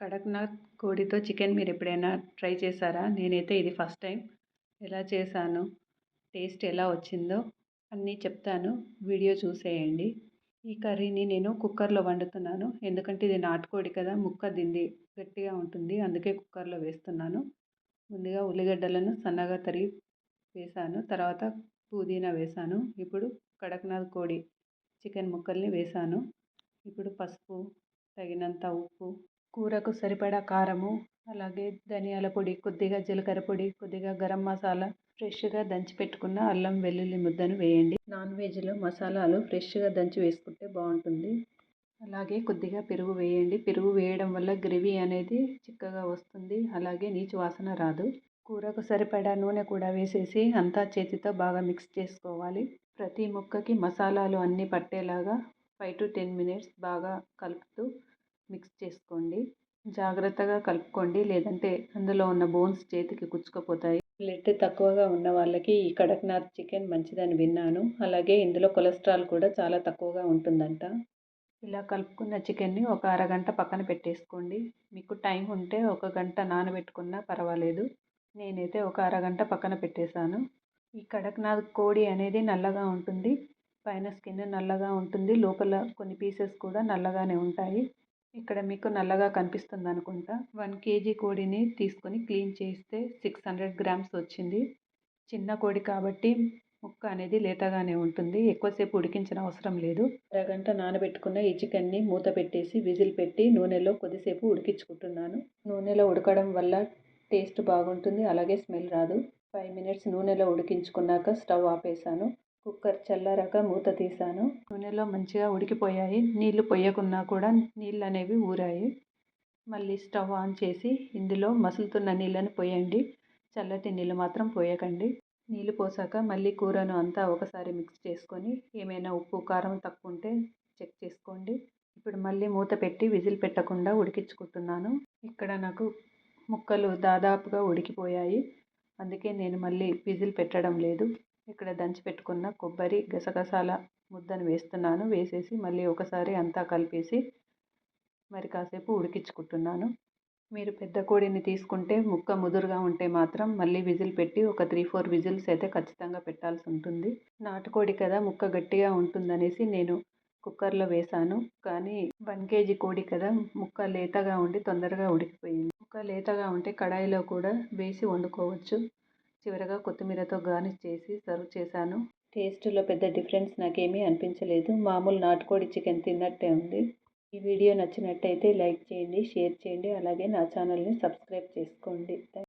Kadaknath కోడితో chicken మీరు ఎప్పుడైనా try చేశారా? నేనైతే ఇది ఫస్ట్ టైం. ఎలా చేశాను, టేస్ట్ ఎలా వచ్చిందో అన్నీ చెప్తాను. వీడియో చూసేయండి. ఈ కర్రీని నేను కుక్కర్లో వండుతున్నాను. ఎందుకంటే ఇది నాటుకోడి కదా, ముక్క దిండి గట్టిగా ఉంటుంది. అందుకే కుక్కర్లో వేస్తున్నాను. ముందుగా ఉల్లిగడ్డలను సన్నగా తరిగి వేశాను. తర్వాత పుదీనా వేశాను. ఇప్పుడు కడక్నాథ్ కోడి చికెన్ ముక్కల్ని వేశాను. ఇప్పుడు పసుపు, తగినంత ఉప్పు, కూరకు సరిపడా కారము, అలాగే ధనియాల పొడి, కొద్దిగా జీలకర్ర పొడి, కొద్దిగా గరం మసాలా, ఫ్రెష్గా దంచి పెట్టుకున్న అల్లం వెల్లుల్లి ముద్దను వేయండి. నాన్ వెజ్లో మసాలాలు ఫ్రెష్గా దంచి వేసుకుంటే బాగుంటుంది. అలాగే కొద్దిగా పెరుగు వేయండి. పెరుగు వేయడం వల్ల గ్రేవీ అనేది చిక్కగా వస్తుంది. అలాగే నీచు వాసన రాదు. కూరకు సరిపడా నూనె కూడా వేసేసి అంతా చేతితో బాగా మిక్స్ చేసుకోవాలి. ప్రతి ముక్కకి మసాలాలు అన్నీ పట్టేలాగా 5 to 10 మినిట్స్ బాగా కలుపుతూ మిక్స్ చేసుకోండి. జాగ్రత్తగా కలుపుకోండి, లేదంటే అందులో ఉన్న బోన్స్ చేతికి గుచ్చుకుపోతాయి. బ్లడ్ తక్కువగా ఉన్న వాళ్ళకి ఈ కడక్నాథ్ చికెన్ మంచిదని విన్నాను. అలాగే ఇందులో కొలెస్ట్రాల్ కూడా చాలా తక్కువగా ఉంటుందంట. ఇలా కలుపుకున్న చికెన్ని ఒక అరగంట పక్కన పెట్టేసుకోండి. మీకు టైం ఉంటే ఒక గంట నానబెట్టుకున్నా పర్వాలేదు. నేనైతే ఒక అరగంట పక్కన పెట్టేశాను. ఈ కడక్నాథ్ కోడి అనేది నల్లగా ఉంటుంది. పైన స్కిన్ నల్లగా ఉంటుంది. లోపల కొన్ని పీసెస్ కూడా నల్లగానే ఉంటాయి. ఇక్కడ మీకు నల్లగా కనిపిస్తుంది అనుకుంటా. 1 kg కోడిని తీసుకొని క్లీన్ చేస్తే 600 గ్రామ్స్ వచ్చింది. చిన్న కోడి కాబట్టి ముక్క అనేది లేతగానే ఉంటుంది. ఎక్కువసేపు ఉడికించిన అవసరం లేదు. అరగంట నానబెట్టుకున్న ఈ చికెన్ని మూత పెట్టేసి విజిల్ పెట్టి నూనెలో కొద్దిసేపు ఉడికించుకుంటున్నాను. నూనెలో ఉడకడం వల్ల టేస్ట్ బాగుంటుంది, అలాగే స్మెల్ రాదు. 5 మినిట్స్ నూనెలో ఉడికించుకున్నాక స్టవ్ ఆపేసాను. కుక్కర్ చల్లారాక మూత తీసాను. నూనెలో మంచిగా ఉడికిపోయాయి. నీళ్లు పొయ్యకున్నా కూడా నీళ్ళు అనేవి ఊరాయి. మళ్ళీ స్టవ్ ఆన్ చేసి ఇందులో మసులుతున్న నీళ్ళని పోయండి. చల్లటి నీళ్ళు మాత్రం పోయకండి. నీళ్ళు పోసాక మళ్ళీ కూరను అంతా ఒకసారి మిక్స్ చేసుకొని ఏమైనా ఉప్పు కారం తక్కువ ఉంటే చెక్ చేసుకోండి. ఇప్పుడు మళ్ళీ మూత పెట్టి విజిల్ పెట్టకుండా ఉడికించుకుంటున్నాను. ఇక్కడ నాకు ముక్కలు దాదాపుగా ఉడికిపోయాయి. అందుకే నేను మళ్ళీ విజిల్ పెట్టడం లేదు. ఇక్కడ దంచి పెట్టుకున్న కొబ్బరి, గసగసాల ముద్దను వేస్తున్నాను. వేసేసి మళ్ళీ ఒకసారి అంతా కలిపేసి మరి కాసేపు ఉడికించుకుంటున్నాను. మీరు పెద్ద కోడిని తీసుకుంటే ముక్క ముదురుగా ఉంటే మాత్రం మళ్ళీ విజిల్ పెట్టి ఒక 3-4 విజిల్స్ అయితే ఖచ్చితంగా పెట్టాల్సి ఉంటుంది. నాటుకోడి కదా, ముక్క గట్టిగా ఉంటుందనేసి నేను కుక్కర్లో వేశాను. కానీ 1 kg కోడి కదా, ముక్క లేతగా ఉండి తొందరగా ఉడికిపోయింది. ముక్క లేతగా ఉంటే కడాయిలో కూడా వేసి వండుకోవచ్చు. చివరగా కొత్తిమీరతో గార్నిష్ చేసి సర్వ్ చేశాను. టేస్ట్లో పెద్ద డిఫరెన్స్ నాకేమీ అనిపించలేదు. మామూలు నాటుకోడి చికెన్ తిన్నట్టే ఉంది. ఈ వీడియో నచ్చినట్టయితే లైక్ చేయండి, షేర్ చేయండి, అలాగే నా ఛానల్ని సబ్స్క్రైబ్ చేసుకోండి.